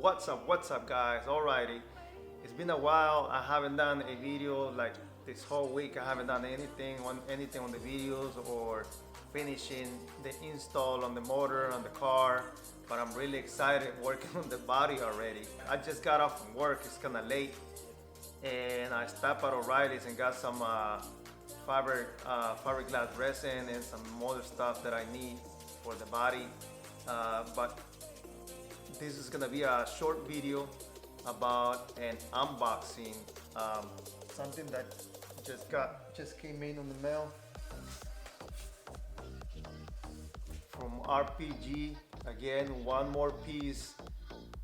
what's up guys? Alrighty, it's been a while. I haven't done a video like this whole week. I haven't done anything on the videos or finishing the install on the motor on the car, but I'm really excited working on the body already. I just got off from work. It's kind of late, and I stopped at O'Reilly's and got some fiberglass resin and some other stuff that I need for the body. But this is gonna be a short video about an unboxing, something that just came in on the mail from RPG. Again, one more piece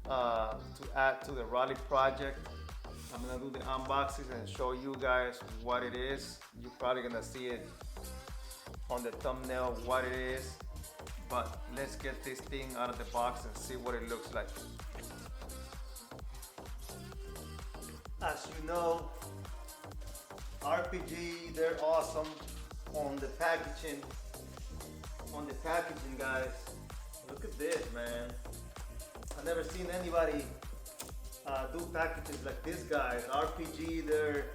to add to the rally project. I'm gonna do the unboxing and show you guys what it is. You're probably gonna see it on the thumbnail what it is, but let's get this thing out of the box and see what it looks like. As you know, RPG, they're awesome on the packaging. Guys, look at this, man. I've never seen anybody do packages like this, guys. RPG, they're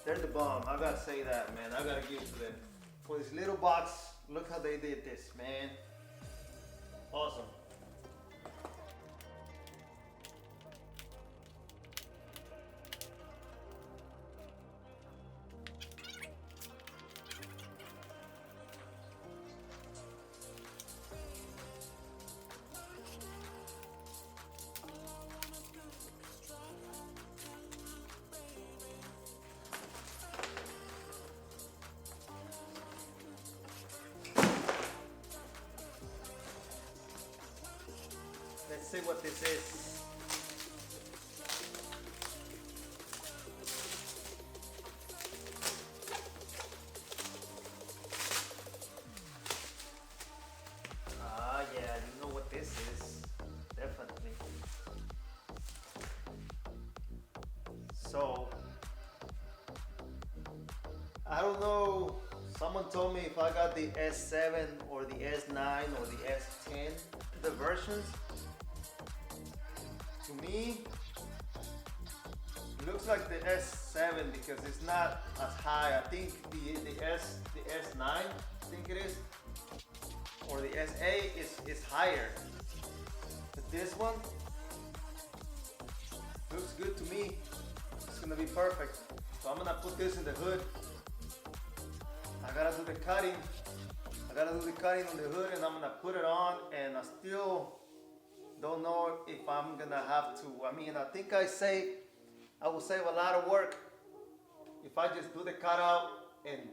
the bomb. I gotta say that, man. I gotta give it to them. For this little box, look how they did this, man. Awesome. Let's see what this is. Yeah, you know what this is. Definitely. So, I don't know. Someone told me if I got the S7 or the S9 or the S10, the versions. To me, it looks like the S7 because it's not as high. I think the S9, I think it is, or the S8 is higher. But this one looks good to me. It's gonna be perfect. So I'm gonna put this in the hood. I gotta do the cutting. on the hood, and I'm gonna put it on, and I still don't know if I'm gonna have to. I mean, I think I will save a lot of work if I just do the cutout and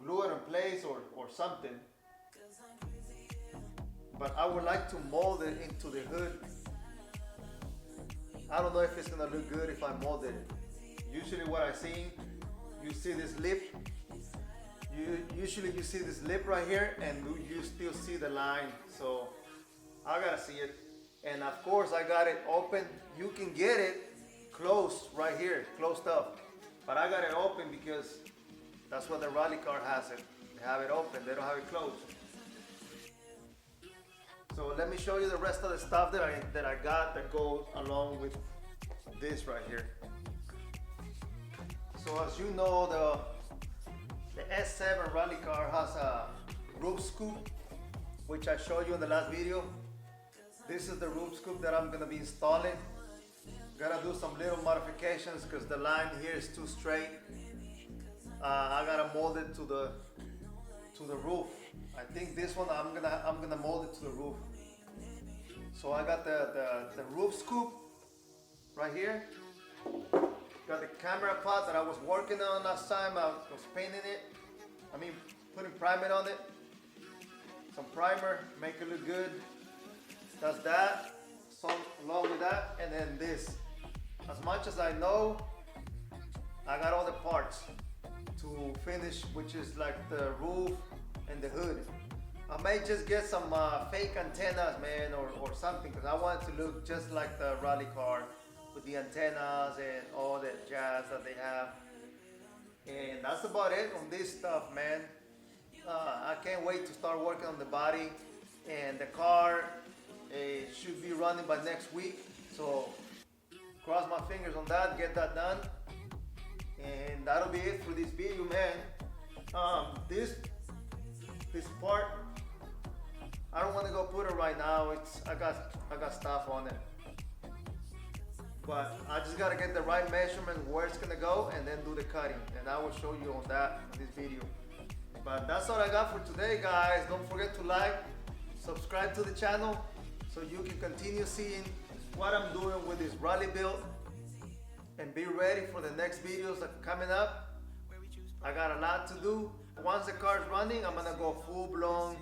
glue it in place or something. But I would like to mold it into the hood. I don't know if it's gonna look good if I mold it. Usually what I see, you see this lip. Usually you see this lip right here, and you still see the line. So I gotta see it. And of course I got it open. You can get it closed right here, closed up. But I got it open because that's what the rally car has it. They have it open, they don't have it closed. So let me show you the rest of the stuff that I got that goes along with this right here. So as you know, the S7 rally car has a roof scoop, which I showed you in the last video. This is the roof scoop that I'm gonna be installing. Gotta do some little modifications because the line here is too straight. I gotta mold it to the roof. I think this one I'm gonna mold it to the roof. So I got the roof scoop right here. Got the camera pot that I was working on last time. I was painting it. I mean, putting primer on it. Some primer, make it look good. That's that. So along with that, and then this. As much as I know, I got all the parts to finish, which is like the roof and the hood. I may just get some fake antennas, man, or something, because I want it to look just like the rally car with the antennas and all that jazz that they have. And that's about it on this stuff, man. I can't wait to start working on the body and the car. It should be running by next week. So cross my fingers on that, get that done. And that'll be it for this video, man. This part, I don't want to go put it right now. I got stuff on it. But I just gotta get the right measurement where it's gonna go and then do the cutting. And I will show you on that in this video. But that's all I got for today, guys. Don't forget to like, subscribe to the channel so you can continue seeing what I'm doing with this rally build. And be ready for the next videos that are coming up. I got a lot to do. Once the car is running, I'm gonna go full blown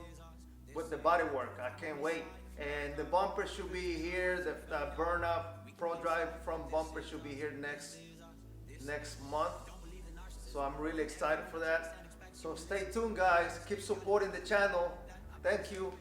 with the body work. I can't wait. And the bumper should be here. The burn up Pro Drive front bumper should be here next month. So I'm really excited for that. So stay tuned, guys. Keep supporting the channel. Thank you.